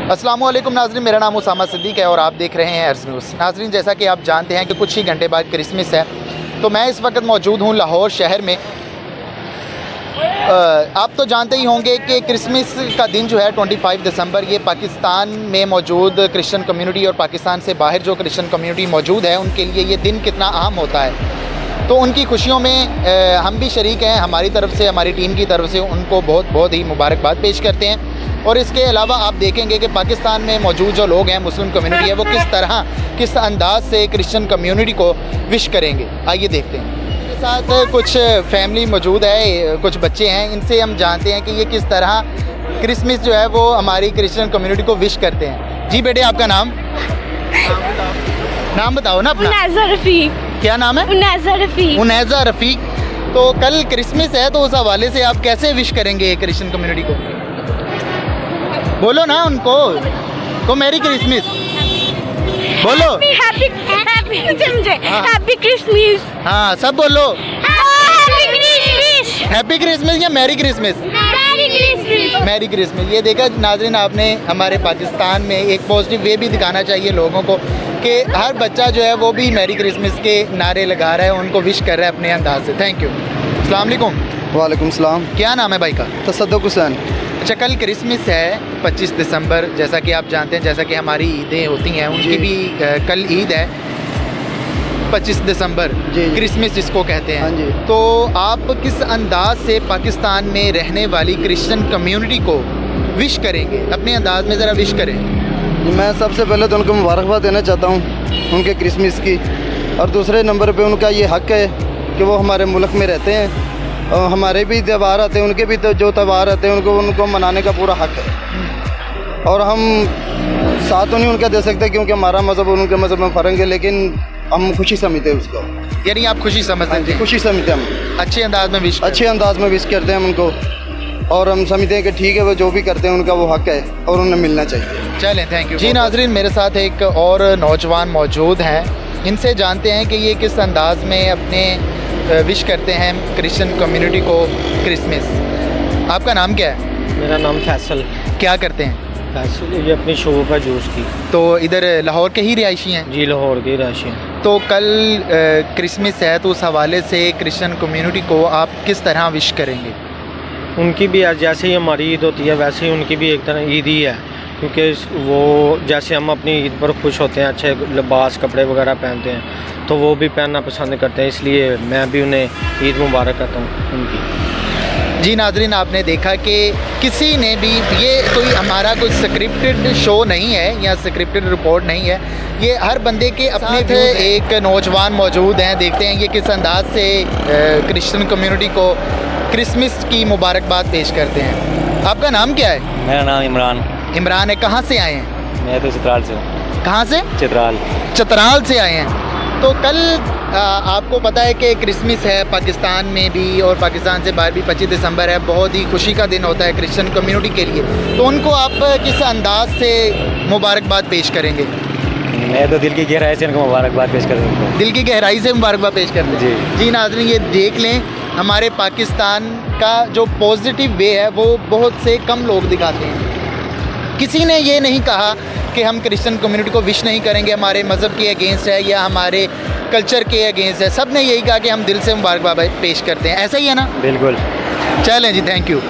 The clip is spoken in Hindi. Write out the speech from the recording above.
अस्सलाम वालेकुम नाज़रीन, मेरा नाम उसामा सिद्दीक है और आप देख रहे हैं अर्ज़ न्यूज़। नाज़रीन, जैसा कि आप जानते हैं कि कुछ ही घंटे बाद क्रिसमस है, तो मैं इस वक्त मौजूद हूँ लाहौर शहर में। आप तो जानते ही होंगे कि क्रिसमस का दिन जो है 25 दिसंबर, ये पाकिस्तान में मौजूद क्रिश्चियन कम्युनिटी और पाकिस्तान से बाहर जो क्रिश्चियन कम्युनिटी मौजूद है उनके लिए ये दिन कितना अहम होता है। तो उनकी खुशियों में हम भी शरीक हैं। हमारी तरफ से, हमारी टीम की तरफ से उनको बहुत बहुत ही मुबारकबाद पेश करते हैं। और इसके अलावा आप देखेंगे कि पाकिस्तान में मौजूद जो लोग हैं, मुस्लिम कम्युनिटी है, वो किस अंदाज से क्रिश्चियन कम्युनिटी को विश करेंगे। आइए देखते हैं। मेरे साथ कुछ फैमिली मौजूद है, कुछ बच्चे हैं, इनसे हम जानते हैं कि ये किस तरह क्रिसमस जो है वो हमारी क्रिश्चियन कम्युनिटी को विश करते हैं। जी बेटे, आपका नाम बताओ ना अपना। क्या नाम है? उनैज़ा रफ़ीक। तो कल क्रिसमस है, तो उस हवाले से आप कैसे विश करेंगे क्रिश्चियन कम्युनिटी को? बोलो ना उनको, तो मैरी क्रिसमस बोलो। Happy Christmas. हाँ, सब बोलो। हैप्पी क्रिसमस या मैरी क्रिसमस? Merry Christmas. ये देखा नाज़रीन, आपने हमारे पाकिस्तान में एक पॉजिटिव वे भी दिखाना चाहिए लोगों को कि हर बच्चा जो है वो भी मैरी क्रिसमस के नारे लगा रहा है, उनको विश कर रहा है अपने अंदाज से। Thank you. अस्सलाम वालेकुम। वालेकुम सलाम। क्या नाम है भाई का? तसद्दुक़ हुसैन। अच्छा, कल क्रिसमस है 25 दिसंबर, जैसा कि आप जानते हैं, जैसा कि हमारी ईदें होती हैं, उनकी भी कल ईद है 25 दिसंबर, क्रिसमस जिसको कहते हैं। हाँ जी। तो आप किस अंदाज से पाकिस्तान में रहने वाली क्रिश्चियन कम्युनिटी को विश करेंगे? अपने अंदाज में ज़रा विश करें। मैं सबसे पहले तो उनको मुबारकबाद देना चाहता हूँ उनके क्रिसमस की, और दूसरे नंबर पे उनका ये हक़ है कि वो हमारे मुल्क में रहते हैं और हमारे भी त्यौहार आते हैं, उनके भी तो जो त्यौहार आते हैं उनको मनाने का पूरा हक़ है। और हम साथ तो नहीं उनका दे सकते क्योंकि हमारा मज़हब और उनके मज़हब में फ़र्क है, लेकिन हम खुशी समझते हैं उसको। यानी आप खुशी समझते हैं? खुशी समझते हैं हम। अच्छे अंदाज में विश करते हैं उनको, और हम समझते हैं कि ठीक है, वो जो भी करते हैं उनका वो हक़ है और उन्हें मिलना चाहिए। चलें, थैंक यू। जी नाज़रीन, मेरे साथ एक और नौजवान मौजूद हैं, इनसे जानते हैं कि ये किस अंदाज में अपने विश करते हैं क्रिश्चियन कम्युनिटी को क्रिसमस। आपका नाम क्या है? मेरा नाम फैसल। क्या करते हैं? फैसल ये अपनी शॉप है जूस की। तो इधर लाहौर के ही रिहायशी हैं? जी, लाहौर के रिहायशी हैं। तो कल क्रिसमस है, तो उस हवाले से क्रिश्चियन कम्युनिटी को आप किस तरह विश करेंगे? उनकी भी जैसे ही हमारी ईद होती है वैसे ही उनकी भी एक तरह ईद ही है, क्योंकि वो जैसे हम अपनी ईद पर खुश होते हैं, अच्छे लिबास कपड़े वगैरह पहनते हैं, तो वो भी पहनना पसंद करते हैं, इसलिए मैं भी उन्हें ईद मुबारक करता हूँ उनकी। जी नाज़रीन, आपने देखा कि किसी ने भी, ये कोई हमारा कोई स्क्रिप्टेड शो नहीं है या स्क्रिप्टेड रिपोर्ट नहीं है, ये हर बंदे के अपने थे। एक नौजवान मौजूद हैं, देखते हैं ये किस अंदाज से क्रिश्चियन कम्युनिटी को क्रिसमस की मुबारकबाद पेश करते हैं। आपका नाम क्या है? मेरा नाम इमरान है। कहाँ से आए हैं? मैं तो चित्राल से हूँ। कहाँ से? चित्राल से आए हैं। तो कल आपको पता है कि क्रिसमस है पाकिस्तान में भी और पाकिस्तान से बाहर भी 25 दिसंबर है, बहुत ही खुशी का दिन होता है क्रिश्चियन कम्युनिटी के लिए। तो उनको आप किस अंदाज से मुबारकबाद पेश करेंगे? मैं तो दिल की गहराई से उनको मुबारकबाद पेश करूँगा। दिल की गहराई से मुबारकबाद पेश करते हैं। जी नाज़रीन, ये देख लें, हमारे पाकिस्तान का जो पॉजिटिव वे है वो बहुत से कम लोग दिखाते हैं। किसी ने ये नहीं कहा कि हम क्रिश्चियन कम्युनिटी को विश नहीं करेंगे, हमारे मज़हब के अगेंस्ट है या हमारे कल्चर के अगेंस्ट है। सब ने यही कहा कि हम दिल से मुबारकबाद पेश करते हैं। ऐसा ही है ना? बिल्कुल। चलें जी, थैंक यू।